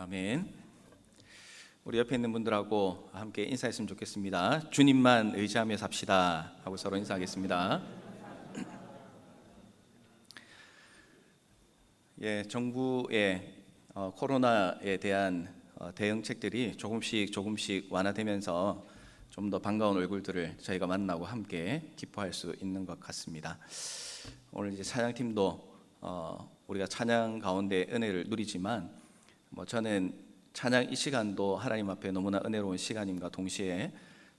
아멘. 우리 옆에 있는 분들하고 함께 인사했으면 좋겠습니다. 주님만 의지하며 삽시다 하고 서로 인사하겠습니다. 정부의 코로나에 대한 대응책들이 조금씩 완화되면서 좀 더 반가운 얼굴들을 저희가 만나고 함께 기뻐할 수 있는 것 같습니다. 오늘 이제 찬양팀도 우리가 찬양 가운데 은혜를 누리지만 저는 찬양 이 시간도 하나님 앞에 너무나 은혜로운 시간임과 동시에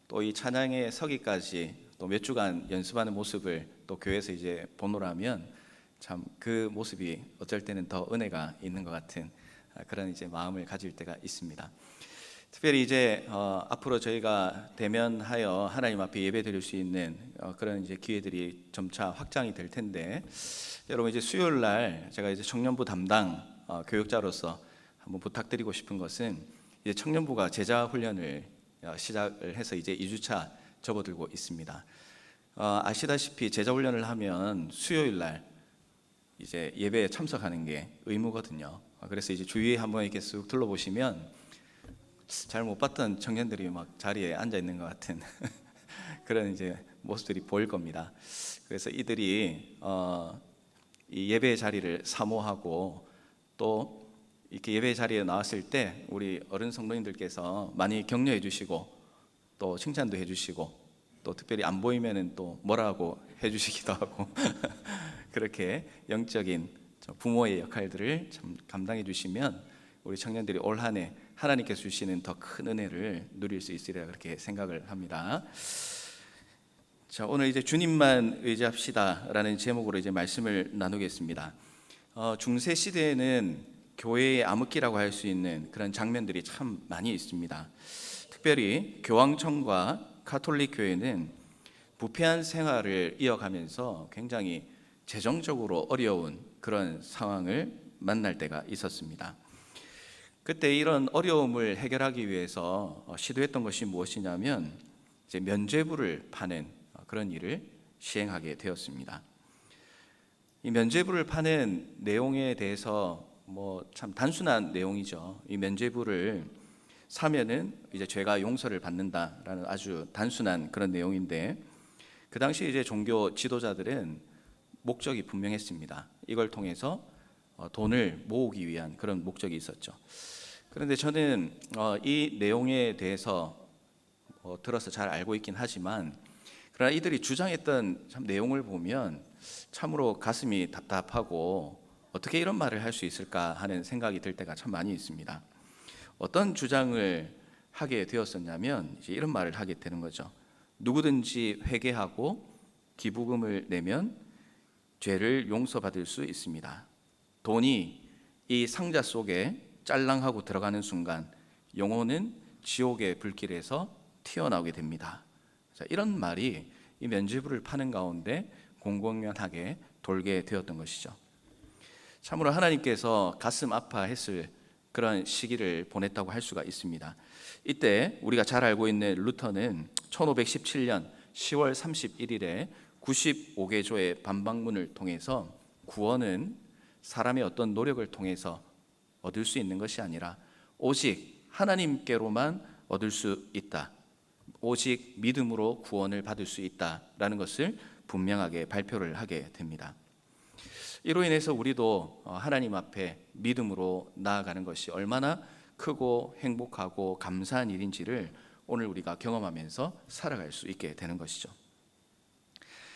또 이 찬양에 서기까지 또 몇 주간 연습하는 모습을 또 교회에서 이제 보노라면 참 그 모습이 어쩔 때는 더 은혜가 있는 것 같은 그런 이제 마음을 가질 때가 있습니다. 특별히 이제 앞으로 저희가 대면하여 하나님 앞에 예배 드릴 수 있는 그런 이제 기회들이 점차 확장이 될 텐데, 여러분 이제 수요일 날 제가 이제 청년부 담당 교육자로서 한번 부탁드리고 싶은 것은, 이제 청년부가 제자 훈련을 시작을 해서 이제 2주차 접어들고 있습니다. 아시다시피 제자 훈련을 하면 수요일 날 이제 예배에 참석하는 게 의무거든요. 그래서 이제 주위에 한번 이렇게 쓱 둘러보시면 잘 못 봤던 청년들이 막 자리에 앉아 있는 것 같은 그런 이제 모습들이 보일 겁니다. 그래서 이들이 이 예배 자리를 사모하고 또 이렇게 예배 자리에 나왔을 때 우리 어른 성도님들께서 많이 격려해 주시고 또 칭찬도 해 주시고 또 특별히 안 보이면은 또 뭐라고 해 주시기도 하고 그렇게 영적인 부모의 역할들을 참 감당해 주시면 우리 청년들이 올 한 해 하나님께서 주시는 더 큰 은혜를 누릴 수 있으리라 그렇게 생각을 합니다. 자, 오늘 이제 주님만 의지합시다라는 제목으로 이제 말씀을 나누겠습니다. 중세 시대에는 교회의 암흑기라고 할 수 있는 그런 장면들이 참 많이 있습니다. 특별히 교황청과 가톨릭 교회는 부패한 생활을 이어가면서 굉장히 재정적으로 어려운 그런 상황을 만날 때가 있었습니다. 그때 이런 어려움을 해결하기 위해서 시도했던 것이 무엇이냐면 이제 면죄부를 파는 그런 일을 시행하게 되었습니다. 이 면죄부를 파는 내용에 대해서 참 단순한 내용이죠. 이 면죄부를 사면은 이제 죄가 용서를 받는다라는 아주 단순한 그런 내용인데, 그 당시 이제 종교 지도자들은 목적이 분명했습니다. 이걸 통해서 돈을 모으기 위한 그런 목적이 있었죠. 그런데 저는 이 내용에 대해서 들어서 잘 알고 있긴 하지만, 그러나 이들이 주장했던 참 내용을 보면 참으로 가슴이 답답하고 어떻게 이런 말을 할 수 있을까 하는 생각이 들 때가 참 많이 있습니다. 어떤 주장을 하게 되었었냐면 이제 이런 말을 하게 되는 거죠. 누구든지 회개하고 기부금을 내면 죄를 용서받을 수 있습니다. 돈이 이 상자 속에 짤랑하고 들어가는 순간 영혼은 지옥의 불길에서 튀어나오게 됩니다. 자, 이런 말이 이 면죄부를 파는 가운데 공공연하게 돌게 되었던 것이죠. 참으로 하나님께서 가슴 아파했을 그런 시기를 보냈다고 할 수가 있습니다. 이때 우리가 잘 알고 있는 루터는 1517년 10월 31일에 95개조의 반박문을 통해서 구원은 사람의 어떤 노력을 통해서 얻을 수 있는 것이 아니라 오직 하나님께로만 얻을 수 있다, 오직 믿음으로 구원을 받을 수 있다라는 것을 분명하게 발표를 하게 됩니다. 이로 인해서 우리도 하나님 앞에 믿음으로 나아가는 것이 얼마나 크고 행복하고 감사한 일인지를 오늘 우리가 경험하면서 살아갈 수 있게 되는 것이죠.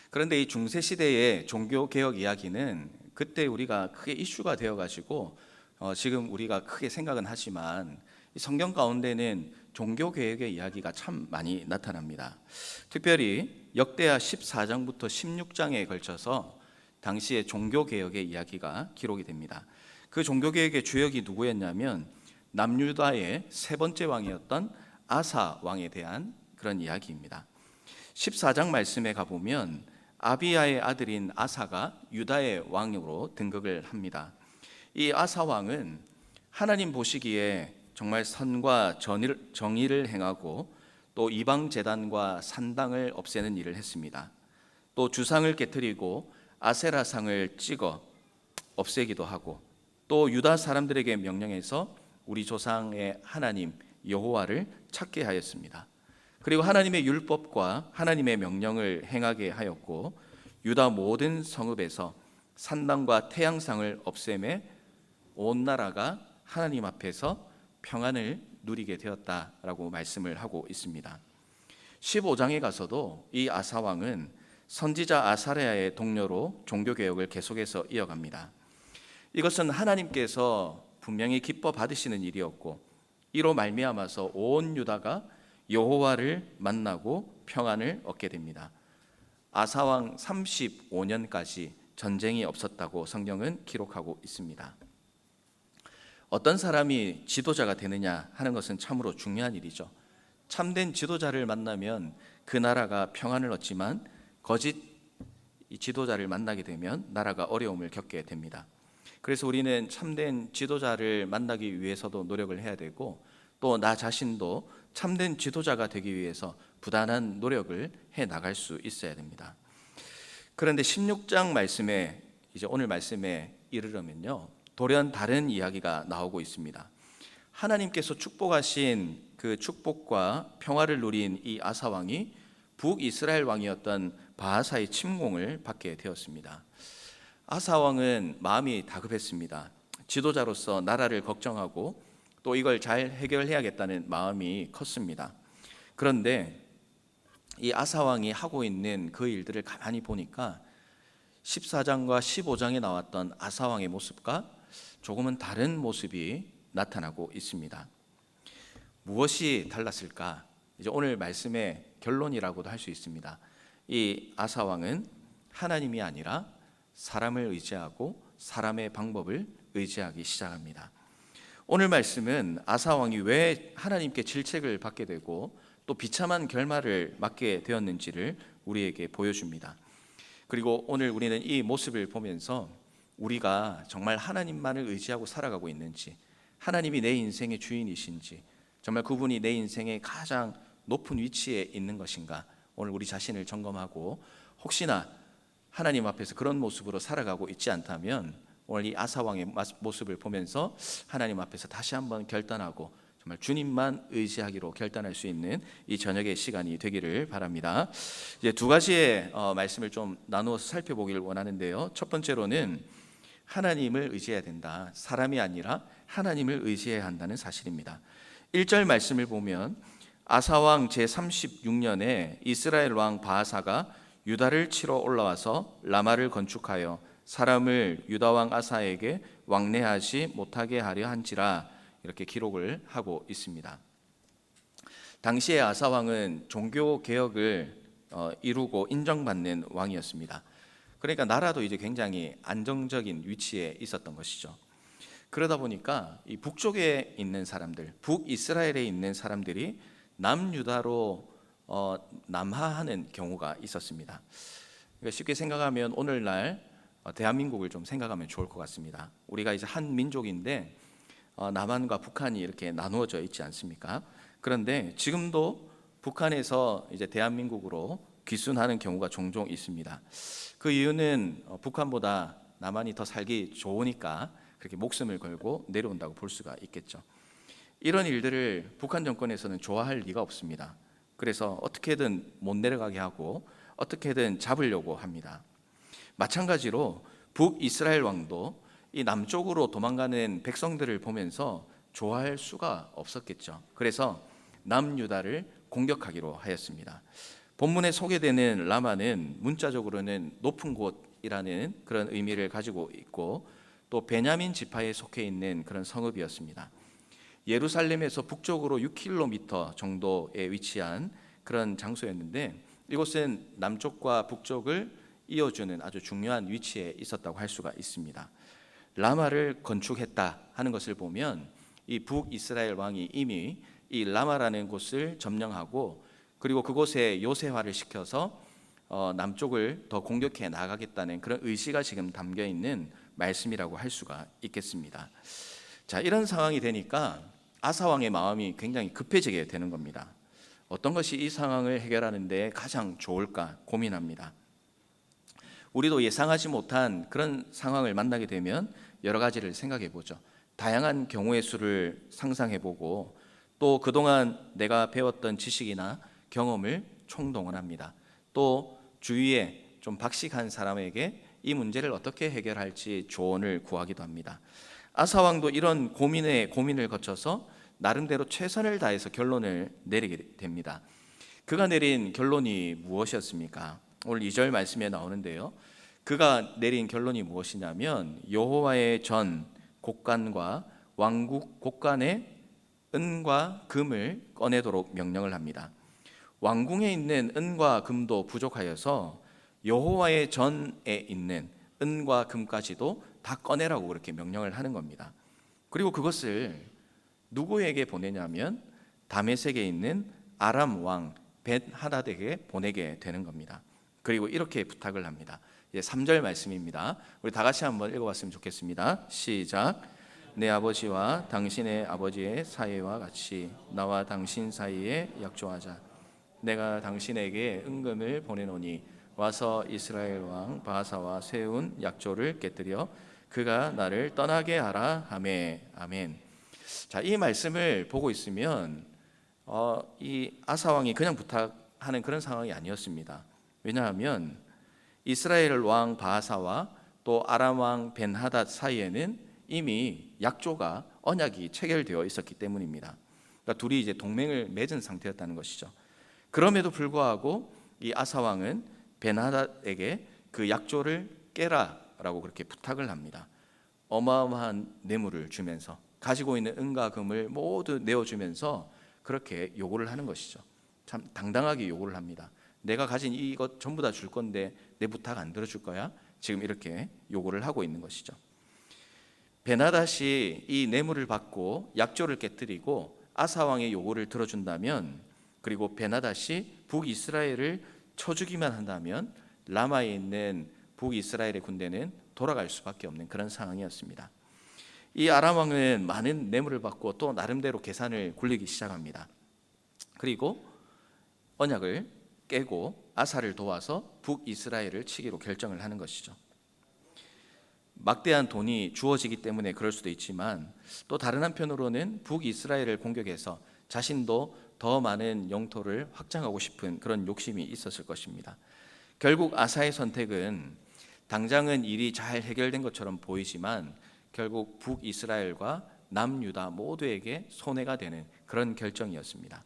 그런데 이 중세시대의 종교개혁 이야기는 그때 우리가 크게 이슈가 되어가지고 지금 우리가 크게 생각은 하지만 성경 가운데는 종교개혁의 이야기가 참 많이 나타납니다. 특별히 역대하 14장부터 16장에 걸쳐서 당시의 종교개혁의 이야기가 기록이 됩니다. 그 종교개혁의 주역이 누구였냐면 남유다의 세 번째 왕이었던 아사 왕에 대한 그런 이야기입니다. 14장 말씀에 가보면 아비야의 아들인 아사가 유다의 왕으로 등극을 합니다. 이 아사 왕은 하나님 보시기에 정말 선과 정의를 행하고 또 이방 제단과 산당을 없애는 일을 했습니다. 또 주상을 깨뜨리고 아세라상을 찍어 없애기도 하고 또 유다 사람들에게 명령해서 우리 조상의 하나님 여호와를 찾게 하였습니다. 그리고 하나님의 율법과 하나님의 명령을 행하게 하였고 유다 모든 성읍에서 산당과 태양상을 없애매 온 나라가 하나님 앞에서 평안을 누리게 되었다라고 말씀을 하고 있습니다. 15장에 가서도 이 아사 왕은 선지자 아사랴의 동료로 종교개혁을 계속해서 이어갑니다. 이것은 하나님께서 분명히 기뻐 받으시는 일이었고 이로 말미암아서 온 유다가 여호와를 만나고 평안을 얻게 됩니다. 아사 왕 35년까지 전쟁이 없었다고 성경은 기록하고 있습니다. 어떤 사람이 지도자가 되느냐 하는 것은 참으로 중요한 일이죠. 참된 지도자를 만나면 그 나라가 평안을 얻지만 거짓 지도자를 만나게 되면 나라가 어려움을 겪게 됩니다. 그래서 우리는 참된 지도자를 만나기 위해서도 노력을 해야 되고 또 나 자신도 참된 지도자가 되기 위해서 부단한 노력을 해 나갈 수 있어야 됩니다. 그런데 16장 말씀에 이제 오늘 말씀에 이르려면요 돌연 다른 이야기가 나오고 있습니다. 하나님께서 축복하신 그 축복과 평화를 누린 이 아사 왕이 북이스라엘 왕이었던 바하사의 침공을 받게 되었습니다. 아사 왕은 마음이 다급했습니다. 지도자로서 나라를 걱정하고 또 이걸 잘 해결해야겠다는 마음이 컸습니다. 그런데 이 아사 왕이 하고 있는 그 일들을 가만히 보니까 14장과 15장에 나왔던 아사 왕의 모습과 조금은 다른 모습이 나타나고 있습니다. 무엇이 달랐을까? 이제 오늘 말씀의 결론이라고도 할 수 있습니다. 이 아사 왕은 하나님이 아니라 사람을 의지하고 사람의 방법을 의지하기 시작합니다. 오늘 말씀은 아사 왕이 왜 하나님께 질책을 받게 되고 또 비참한 결말을 맞게 되었는지를 우리에게 보여줍니다. 그리고 오늘 우리는 이 모습을 보면서 우리가 정말 하나님만을 의지하고 살아가고 있는지, 하나님이 내 인생의 주인이신지, 정말 그분이 내 인생의 가장 높은 위치에 있는 것인가, 오늘 우리 자신을 점검하고 혹시나 하나님 앞에서 그런 모습으로 살아가고 있지 않다면 오늘 이 아사 왕의 모습을 보면서 하나님 앞에서 다시 한번 결단하고 정말 주님만 의지하기로 결단할 수 있는 이 저녁의 시간이 되기를 바랍니다. 이제 두 가지의 말씀을 좀 나누어서 살펴보기를 원하는데요. 첫 번째로는 하나님을 의지해야 된다. 사람이 아니라 하나님을 의지해야 한다는 사실입니다. 1절 말씀을 보면 아사 왕 제36년에 이스라엘 왕 바하사가 유다를 치러 올라와서 라마를 건축하여 사람을 유다 왕 아사에게 왕래하지 못하게 하려 한지라, 이렇게 기록을 하고 있습니다. 당시에 아사 왕은 종교 개혁을 이루고 인정받는 왕이었습니다. 그러니까 나라도 이제 굉장히 안정적인 위치에 있었던 것이죠. 그러다 보니까 이 북쪽에 있는 사람들, 북이스라엘에 있는 사람들이 남유다로 남하하는 경우가 있었습니다. 그러니까 쉽게 생각하면 오늘날 대한민국을 좀 생각하면 좋을 것 같습니다. 우리가 이제 한 민족인데 남한과 북한이 이렇게 나누어져 있지 않습니까? 그런데 지금도 북한에서 이제 대한민국으로 귀순하는 경우가 종종 있습니다. 그 이유는 북한보다 남한이 더 살기 좋으니까 그렇게 목숨을 걸고 내려온다고 볼 수가 있겠죠. 이런 일들을 북한 정권에서는 좋아할 리가 없습니다. 그래서 어떻게든 못 내려가게 하고 어떻게든 잡으려고 합니다. 마찬가지로 북이스라엘 왕도 이 남쪽으로 도망가는 백성들을 보면서 좋아할 수가 없었겠죠. 그래서 남유다를 공격하기로 하였습니다. 본문에 소개되는 라마는 문자적으로는 높은 곳이라는 그런 의미를 가지고 있고 또 베냐민 지파에 속해 있는 그런 성읍이었습니다. 예루살렘에서 북쪽으로 6km 정도에 위치한 그런 장소였는데 이곳은 남쪽과 북쪽을 이어주는 아주 중요한 위치에 있었다고 할 수가 있습니다. 라마를 건축했다 하는 것을 보면 이 북이스라엘 왕이 이미 이 라마라는 곳을 점령하고 그리고 그곳에 요새화를 시켜서 남쪽을 더 공격해 나가겠다는 그런 의지가 지금 담겨 있는 말씀이라고 할 수가 있겠습니다. 자, 이런 상황이 되니까 아사 왕의 마음이 굉장히 급해지게 되는 겁니다. 어떤 것이 이 상황을 해결하는 데 가장 좋을까 고민합니다. 우리도 예상하지 못한 그런 상황을 만나게 되면 여러 가지를 생각해 보죠. 다양한 경우의 수를 상상해보고 또 그동안 내가 배웠던 지식이나 경험을 총동원합니다. 또 주위에 좀 박식한 사람에게 이 문제를 어떻게 해결할지 조언을 구하기도 합니다. 아사 왕도 이런 고민을 거쳐서 나름대로 최선을 다해서 결론을 내리게 됩니다. 그가 내린 결론이 무엇이었습니까? 오늘 2절 말씀에 나오는데요. 그가 내린 결론이 무엇이냐면 여호와의 전 곡간과 왕국 곡간의 은과 금을 꺼내도록 명령을 합니다. 왕궁에 있는 은과 금도 부족하여서 여호와의 전에 있는 은과 금까지도 다 꺼내라고 그렇게 명령을 하는 겁니다. 그리고 그것을 누구에게 보내냐면 다메섹에 있는 아람 왕 벤하닷에게 보내게 되는 겁니다. 그리고 이렇게 부탁을 합니다. 3절 말씀입니다. 우리 다 같이 한번 읽어봤으면 좋겠습니다. 시작. 내 아버지와 당신의 아버지의 사이와 같이 나와 당신 사이에 약조하자. 내가 당신에게 은금을 보내노니 와서 이스라엘 왕 바하사와 세운 약조를 깨뜨려 그가 나를 떠나게 하라 하매. 아멘. 자, 이 말씀을 보고 있으면 이 아사 왕이 그냥 부탁하는 그런 상황이 아니었습니다. 왜냐하면 이스라엘 왕 바하사와 또 아람 왕 벤하닷 사이에는 이미 약조가 언약이 체결되어 있었기 때문입니다. 그러니까 둘이 이제 동맹을 맺은 상태였다는 것이죠. 그럼에도 불구하고 이 아사 왕은 벤하닷에게 그 약조를 깨라라고 그렇게 부탁을 합니다. 어마어마한 뇌물을 주면서 가지고 있는 은과 금을 모두 내어주면서 그렇게 요구를 하는 것이죠. 참 당당하게 요구를 합니다. 내가 가진 이것 전부 다 줄 건데 내 부탁 안 들어줄 거야? 지금 이렇게 요구를 하고 있는 것이죠. 벤하닷이 이 뇌물을 받고 약조를 깨뜨리고 아사 왕의 요구를 들어준다면, 그리고 벤하닷이 북이스라엘을 쳐주기만 한다면 라마에 있는 북이스라엘의 군대는 돌아갈 수밖에 없는 그런 상황이었습니다. 이 아람 왕은 많은 뇌물을 받고 또 나름대로 계산을 굴리기 시작합니다. 그리고 언약을 깨고 아사를 도와서 북이스라엘을 치기로 결정을 하는 것이죠. 막대한 돈이 주어지기 때문에 그럴 수도 있지만 또 다른 한편으로는 북이스라엘을 공격해서 자신도 더 많은 영토를 확장하고 싶은 그런 욕심이 있었을 것입니다. 결국 아사의 선택은 당장은 일이 잘 해결된 것처럼 보이지만 결국 북이스라엘과 남유다 모두에게 손해가 되는 그런 결정이었습니다.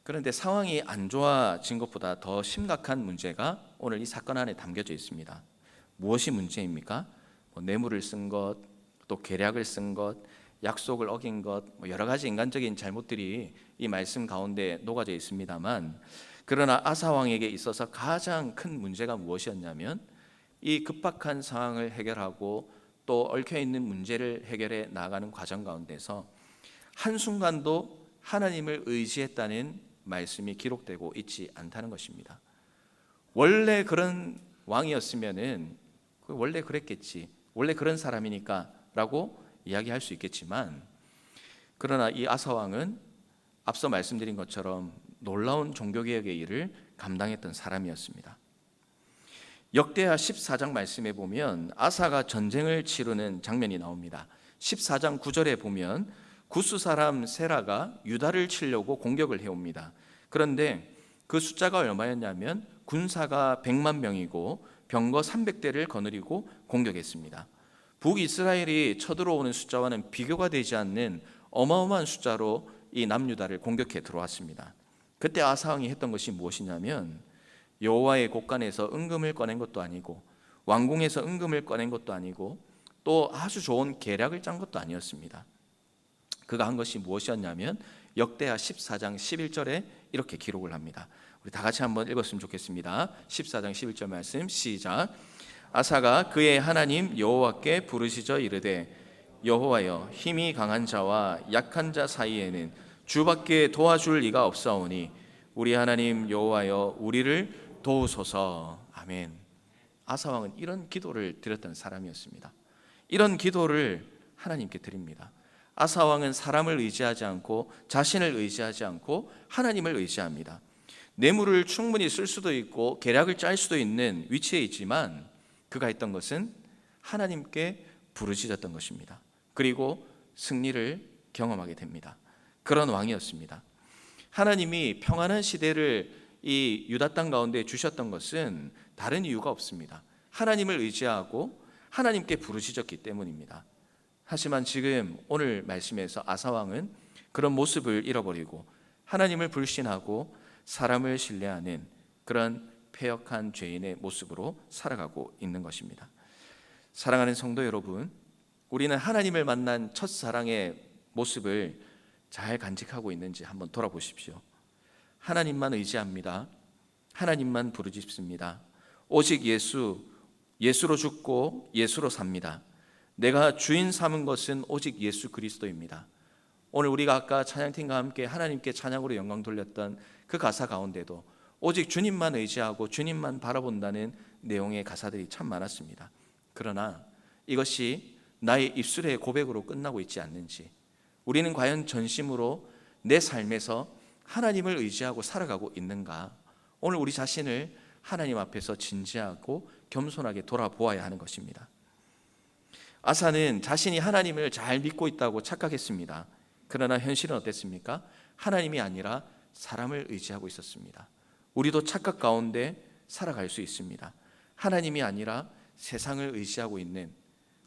그런데 상황이 안 좋아진 것보다 더 심각한 문제가 오늘 이 사건 안에 담겨져 있습니다. 무엇이 문제입니까? 뇌물을 쓴 것, 또 계략을 쓴 것, 약속을 어긴 것, 여러 가지 인간적인 잘못들이 이 말씀 가운데 녹아져 있습니다만, 그러나 아사 왕에게 있어서 가장 큰 문제가 무엇이었냐면 이 급박한 상황을 해결하고 또 얽혀있는 문제를 해결해 나가는 과정 가운데서 한순간도 하나님을 의지했다는 말씀이 기록되고 있지 않다는 것입니다. 원래 그런 왕이었으면은 원래 그랬겠지, 원래 그런 사람이니까 라고 이야기할 수 있겠지만, 그러나 이 아사 왕은 앞서 말씀드린 것처럼 놀라운 종교개혁의 일을 감당했던 사람이었습니다. 역대하 14장 말씀에 보면 아사가 전쟁을 치르는 장면이 나옵니다. 14장 9절에 보면 구스 사람 세라가 유다를 치려고 공격을 해옵니다. 그런데 그 숫자가 얼마였냐면 군사가 100만 명이고 병거 300대를 거느리고 공격했습니다. 북이스라엘이 쳐들어오는 숫자와는 비교가 되지 않는 어마어마한 숫자로 이 남유다를 공격해 들어왔습니다. 그때 아사 왕이 했던 것이 무엇이냐면 여호와의 곳간에서 은금을 꺼낸 것도 아니고 왕궁에서 은금을 꺼낸 것도 아니고 또 아주 좋은 계략을 짠 것도 아니었습니다. 그가 한 것이 무엇이었냐면 역대하 14장 11절에 이렇게 기록을 합니다. 우리 다 같이 한번 읽었으면 좋겠습니다. 14장 11절 말씀 시작. 아사가 그의 하나님 여호와께 부르시져 이르되 여호와여, 힘이 강한 자와 약한 자 사이에는 주밖에 도와줄 이가 없사오니 우리 하나님 여호와여, 우리를 도우소서. 아멘. 아사 왕은 이런 기도를 드렸던 사람이었습니다. 이런 기도를 하나님께 드립니다. 아사 왕은 사람을 의지하지 않고 자신을 의지하지 않고 하나님을 의지합니다. 뇌물을 충분히 쓸 수도 있고 계략을 짤 수도 있는 위치에 있지만 그가 했던 것은 하나님께 부르짖었던 것입니다. 그리고 승리를 경험하게 됩니다. 그런 왕이었습니다. 하나님이 평안한 시대를 이 유다 땅 가운데 주셨던 것은 다른 이유가 없습니다. 하나님을 의지하고 하나님께 부르짖었기 때문입니다. 하지만 지금 오늘 말씀에서 아사 왕은 그런 모습을 잃어버리고 하나님을 불신하고 사람을 신뢰하는 그런 패역한 죄인의 모습으로 살아가고 있는 것입니다. 사랑하는 성도 여러분, 우리는 하나님을 만난 첫사랑의 모습을 잘 간직하고 있는지 한번 돌아보십시오. 하나님만 의지합니다. 하나님만 부르짖습니다. 오직 예수로 죽고 예수로 삽니다. 내가 주인 삼은 것은 오직 예수 그리스도입니다. 오늘 우리가 아까 찬양팀과 함께 하나님께 찬양으로 영광 돌렸던 그 가사 가운데도 오직 주님만 의지하고 주님만 바라본다는 내용의 가사들이 참 많았습니다. 그러나 이것이 나의 입술의 고백으로 끝나고 있지 않는지, 우리는 과연 전심으로 내 삶에서 하나님을 의지하고 살아가고 있는가? 오늘 우리 자신을 하나님 앞에서 진지하고 겸손하게 돌아보아야 하는 것입니다. 아사는 자신이 하나님을 잘 믿고 있다고 착각했습니다. 그러나 현실은 어땠습니까? 하나님이 아니라 사람을 의지하고 있었습니다. 우리도 착각 가운데 살아갈 수 있습니다. 하나님이 아니라 세상을 의지하고 있는,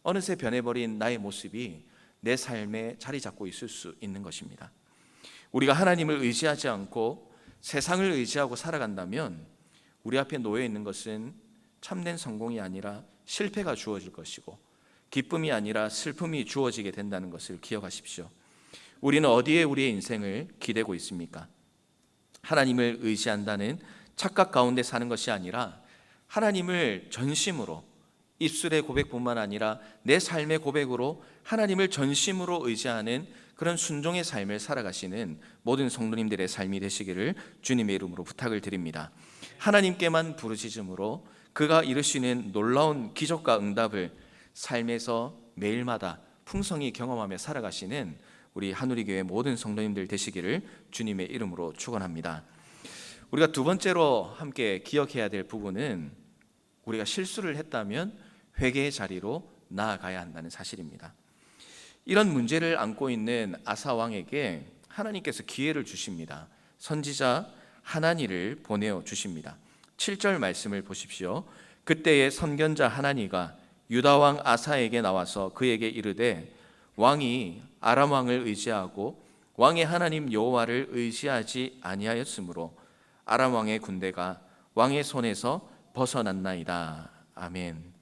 어느새 변해버린 나의 모습이 내 삶에 자리 잡고 있을 수 있는 것입니다. 우리가 하나님을 의지하지 않고 세상을 의지하고 살아간다면 우리 앞에 놓여 있는 것은 참된 성공이 아니라 실패가 주어질 것이고 기쁨이 아니라 슬픔이 주어지게 된다는 것을 기억하십시오. 우리는 어디에 우리의 인생을 기대고 있습니까? 하나님을 의지한다는 착각 가운데 사는 것이 아니라 하나님을 전심으로, 입술의 고백뿐만 아니라 내 삶의 고백으로 하나님을 전심으로 의지하는 그런 순종의 삶을 살아가시는 모든 성도님들의 삶이 되시기를 주님의 이름으로 부탁을 드립니다. 하나님께만 부르짖음으로 그가 이루시는 놀라운 기적과 응답을 삶에서 매일마다 풍성히 경험하며 살아가시는 우리 한우리교회 모든 성도님들 되시기를 주님의 이름으로 축원합니다. 우리가 두 번째로 함께 기억해야 될 부분은 우리가 실수를 했다면 회개의 자리로 나아가야 한다는 사실입니다. 이런 문제를 안고 있는 아사 왕에게 하나님께서 기회를 주십니다. 선지자 하나니를 보내어 주십니다. 7절 말씀을 보십시오. 그때의 선견자 하나니가 유다 왕 아사에게 나와서 그에게 이르되 왕이 아람 왕을 의지하고 왕의 하나님 여호와를 의지하지 아니하였으므로 아람 왕의 군대가 왕의 손에서 벗어났나이다. 아멘.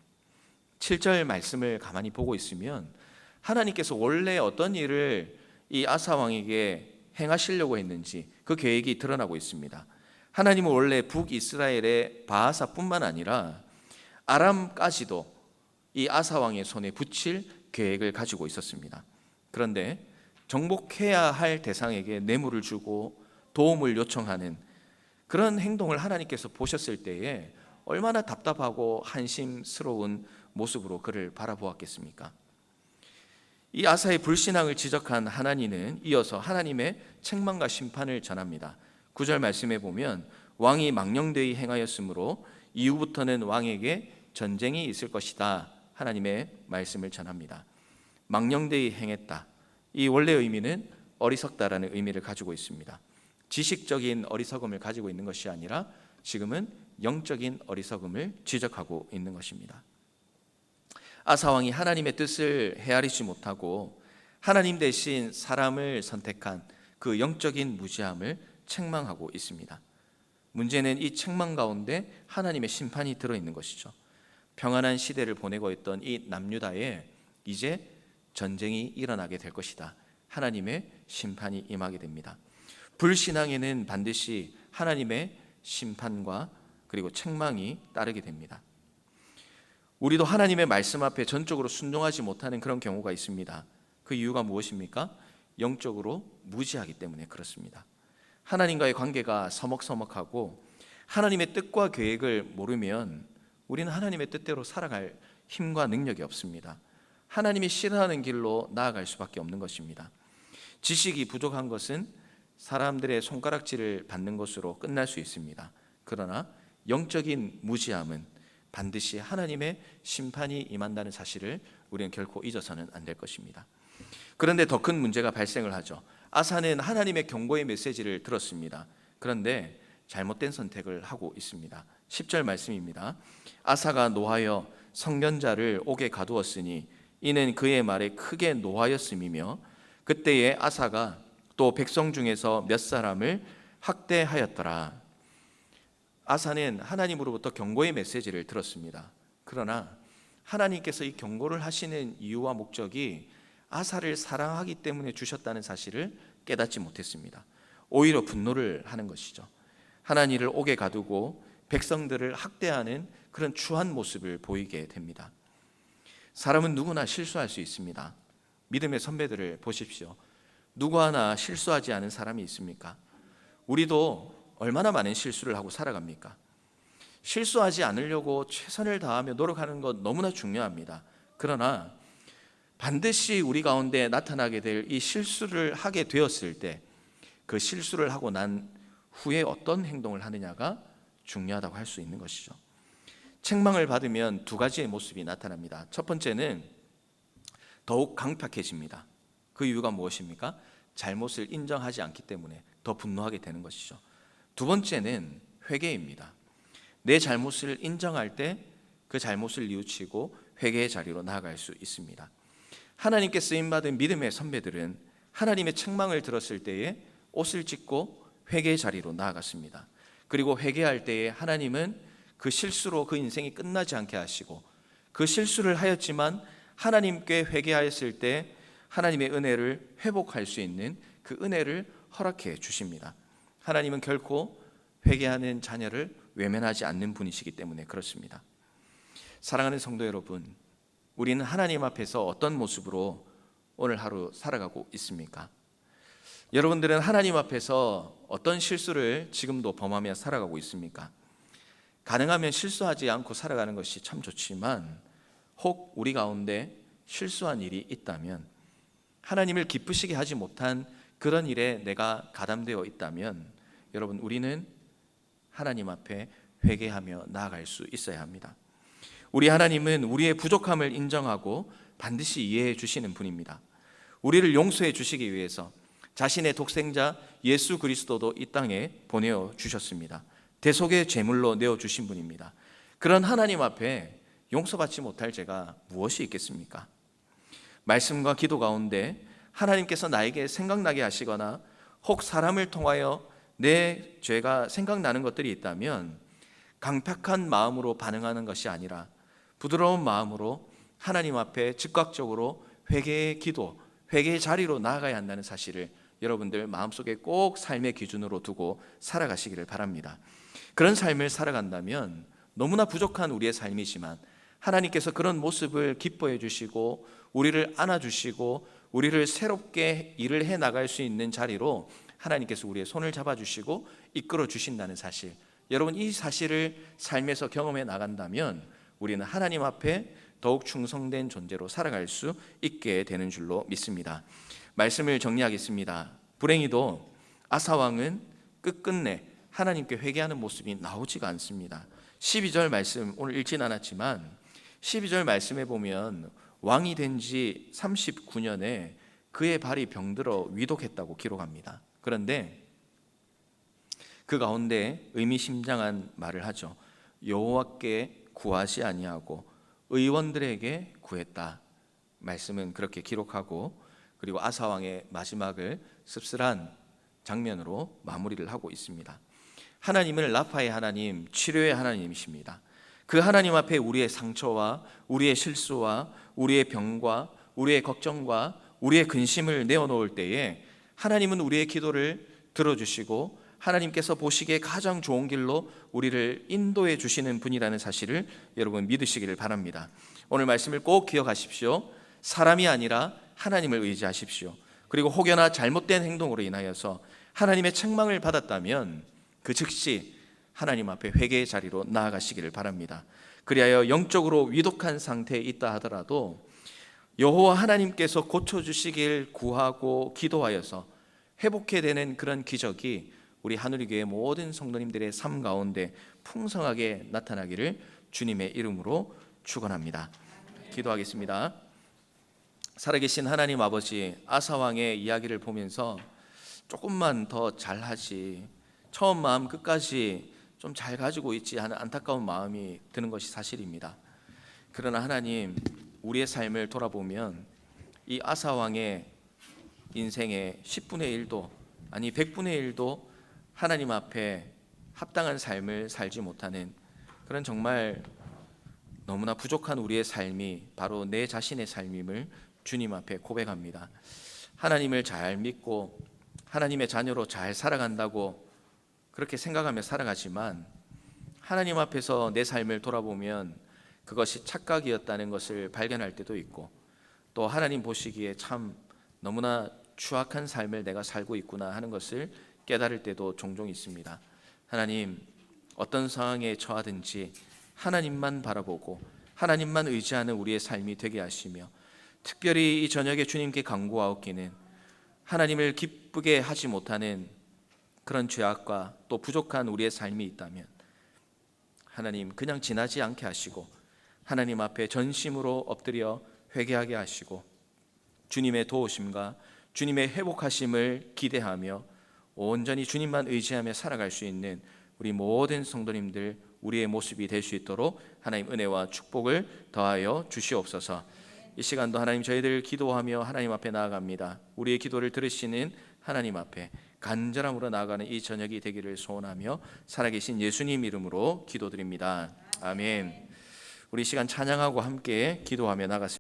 7절 말씀을 가만히 보고 있으면 하나님께서 원래 어떤 일을 이 아사 왕에게 행하시려고 했는지 그 계획이 드러나고 있습니다. 하나님은 원래 북이스라엘의 바하사뿐만 아니라 아람까지도 이 아사 왕의 손에 붙일 계획을 가지고 있었습니다. 그런데 정복해야 할 대상에게 뇌물을 주고 도움을 요청하는 그런 행동을 하나님께서 보셨을 때에 얼마나 답답하고 한심스러운 모습으로 그를 바라보았겠습니까? 이 아사의 불신앙을 지적한 하나니는 이어서 하나님의 책망과 심판을 전합니다. 9절 말씀에 보면 왕이 망령되이 행하였으므로 이후부터는 왕에게 전쟁이 있을 것이다. 하나님의 말씀을 전합니다. 망령되이 행했다. 이 원래 의미는 어리석다라는 의미를 가지고 있습니다. 지식적인 어리석음을 가지고 있는 것이 아니라 지금은 영적인 어리석음을 지적하고 있는 것입니다. 아사 왕이 하나님의 뜻을 헤아리지 못하고 하나님 대신 사람을 선택한 그 영적인 무지함을 책망하고 있습니다. 문제는 이 책망 가운데 하나님의 심판이 들어있는 것이죠. 평안한 시대를 보내고 있던 이 남유다에 이제 전쟁이 일어나게 될 것이다. 하나님의 심판이 임하게 됩니다. 불신앙에는 반드시 하나님의 심판과 그리고 책망이 따르게 됩니다. 우리도 하나님의 말씀 앞에 전적으로 순종하지 못하는 그런 경우가 있습니다. 그 이유가 무엇입니까? 영적으로 무지하기 때문에 그렇습니다. 하나님과의 관계가 서먹서먹하고 하나님의 뜻과 계획을 모르면 우리는 하나님의 뜻대로 살아갈 힘과 능력이 없습니다. 하나님이 싫어하는 길로 나아갈 수밖에 없는 것입니다. 지식이 부족한 것은 사람들의 손가락질을 받는 것으로 끝날 수 있습니다. 그러나 영적인 무지함은 반드시 하나님의 심판이 임한다는 사실을 우리는 결코 잊어서는 안 될 것입니다. 그런데 더 큰 문제가 발생을 하죠. 아사는 하나님의 경고의 메시지를 들었습니다. 그런데 잘못된 선택을 하고 있습니다. 10절 말씀입니다. 아사가 노하여 성견자를 옥에 가두었으니 이는 그의 말에 크게 노하였음이며 그때에 아사가 또 백성 중에서 몇 사람을 학대하였더라. 아사는 하나님으로부터 경고의 메시지를 들었습니다. 그러나 하나님께서 이 경고를 하시는 이유와 목적이 아사를 사랑하기 때문에 주셨다는 사실을 깨닫지 못했습니다. 오히려 분노를 하는 것이죠. 하나님을 옥에 가두고 백성들을 학대하는 그런 추한 모습을 보이게 됩니다. 사람은 누구나 실수할 수 있습니다. 믿음의 선배들을 보십시오. 누구 하나 실수하지 않은 사람이 있습니까? 우리도 얼마나 많은 실수를 하고 살아갑니까? 실수하지 않으려고 최선을 다하며 노력하는 것 너무나 중요합니다. 그러나 반드시 우리 가운데 나타나게 될 이 실수를 하게 되었을 때 그 실수를 하고 난 후에 어떤 행동을 하느냐가 중요하다고 할 수 있는 것이죠. 책망을 받으면 두 가지의 모습이 나타납니다. 첫 번째는 더욱 강팍해집니다. 그 이유가 무엇입니까? 잘못을 인정하지 않기 때문에 더 분노하게 되는 것이죠. 두 번째는 회개입니다. 내 잘못을 인정할 때 그 잘못을 뉘우치고 회개의 자리로 나아갈 수 있습니다. 하나님께 쓰임받은 믿음의 선배들은 하나님의 책망을 들었을 때에 옷을 찢고 회개의 자리로 나아갔습니다. 그리고 회개할 때에 하나님은 그 실수로 그 인생이 끝나지 않게 하시고 그 실수를 하였지만 하나님께 회개하였을 때 하나님의 은혜를 회복할 수 있는 그 은혜를 허락해 주십니다. 하나님은 결코 회개하는 자녀를 외면하지 않는 분이시기 때문에 그렇습니다. 사랑하는 성도 여러분, 우리는 하나님 앞에서 어떤 모습으로 오늘 하루 살아가고 있습니까? 여러분들은 하나님 앞에서 어떤 실수를 지금도 범하며 살아가고 있습니까? 가능하면 실수하지 않고 살아가는 것이 참 좋지만 혹 우리 가운데 실수한 일이 있다면, 하나님을 기쁘시게 하지 못한 그런 일에 내가 가담되어 있다면 여러분, 우리는 하나님 앞에 회개하며 나아갈 수 있어야 합니다. 우리 하나님은 우리의 부족함을 인정하고 반드시 이해해 주시는 분입니다. 우리를 용서해 주시기 위해서 자신의 독생자 예수 그리스도도 이 땅에 보내어 주셨습니다. 대속의 제물로 내어 주신 분입니다. 그런 하나님 앞에 용서받지 못할 죄가 무엇이 있겠습니까? 말씀과 기도 가운데 하나님께서 나에게 생각나게 하시거나 혹 사람을 통하여 내 죄가 생각나는 것들이 있다면 강팍한 마음으로 반응하는 것이 아니라 부드러운 마음으로 하나님 앞에 즉각적으로 회개의 기도, 회개의 자리로 나아가야 한다는 사실을 여러분들 마음속에 꼭 삶의 기준으로 두고 살아가시기를 바랍니다. 그런 삶을 살아간다면 너무나 부족한 우리의 삶이지만 하나님께서 그런 모습을 기뻐해 주시고 우리를 안아주시고 우리를 새롭게 일을 해 나갈 수 있는 자리로 하나님께서 우리의 손을 잡아주시고 이끌어 주신다는 사실, 여러분 이 사실을 삶에서 경험해 나간다면 우리는 하나님 앞에 더욱 충성된 존재로 살아갈 수 있게 되는 줄로 믿습니다. 말씀을 정리하겠습니다. 불행히도 아사 왕은 끝끝내 하나님께 회개하는 모습이 나오지가 않습니다. 12절 말씀 오늘 읽진 않았지만 12절 말씀에 보면 왕이 된 지 39년에 그의 발이 병들어 위독했다고 기록합니다. 그런데 그 가운데 의미심장한 말을 하죠. 여호와께 구하지 아니하고 의원들에게 구했다. 말씀은 그렇게 기록하고 그리고 아사 왕의 마지막을 씁쓸한 장면으로 마무리를 하고 있습니다. 하나님은 라파의 하나님, 치료의 하나님이십니다. 그 하나님 앞에 우리의 상처와 우리의 실수와 우리의 병과 우리의 걱정과 우리의 근심을 내어놓을 때에 하나님은 우리의 기도를 들어주시고 하나님께서 보시기에 가장 좋은 길로 우리를 인도해 주시는 분이라는 사실을 여러분 믿으시기를 바랍니다. 오늘 말씀을 꼭 기억하십시오. 사람이 아니라 하나님을 의지하십시오. 그리고 혹여나 잘못된 행동으로 인하여서 하나님의 책망을 받았다면 그 즉시 하나님 앞에 회개의 자리로 나아가시기를 바랍니다. 그리하여 영적으로 위독한 상태에 있다 하더라도 여호와 하나님께서 고쳐주시길 구하고 기도하여서 회복해 되는 그런 기적이 우리 하늘교회 모든 성도님들의 삶 가운데 풍성하게 나타나기를 주님의 이름으로 축원합니다. 기도하겠습니다. 살아계신 하나님 아버지, 아사 왕의 이야기를 보면서 조금만 더 잘하지, 처음 마음 끝까지 좀 잘 가지고 있지 하는 안타까운 마음이 드는 것이 사실입니다. 그러나 하나님, 우리의 삶을 돌아보면 이 아사 왕의 인생의 10분의 1도, 아니 100분의 1도 하나님 앞에 합당한 삶을 살지 못하는 그런 정말 너무나 부족한 우리의 삶이 바로 내 자신의 삶임을 주님 앞에 고백합니다. 하나님을 잘 믿고 하나님의 자녀로 잘 살아간다고 그렇게 생각하며 살아가지만 하나님 앞에서 내 삶을 돌아보면 그것이 착각이었다는 것을 발견할 때도 있고, 또 하나님 보시기에 참 너무나 추악한 삶을 내가 살고 있구나 하는 것을 깨달을 때도 종종 있습니다. 하나님, 어떤 상황에 처하든지 하나님만 바라보고 하나님만 의지하는 우리의 삶이 되게 하시며, 특별히 이 저녁에 주님께 간구하옵기는 하나님을 기쁘게 하지 못하는 그런 죄악과 또 부족한 우리의 삶이 있다면 하나님 그냥 지나지 않게 하시고 하나님 앞에 전심으로 엎드려 회개하게 하시고 주님의 도우심과 주님의 회복하심을 기대하며 온전히 주님만 의지하며 살아갈 수 있는 우리 모든 성도님들, 우리의 모습이 될 수 있도록 하나님 은혜와 축복을 더하여 주시옵소서. 이 시간도 하나님, 저희들 기도하며 하나님 앞에 나아갑니다. 우리의 기도를 들으시는 하나님 앞에 간절함으로 나아가는 이 저녁이 되기를 소원하며 살아계신 예수님 이름으로 기도드립니다. 아멘. 우리 시간 찬양하고 함께 기도하며 나갔습니다.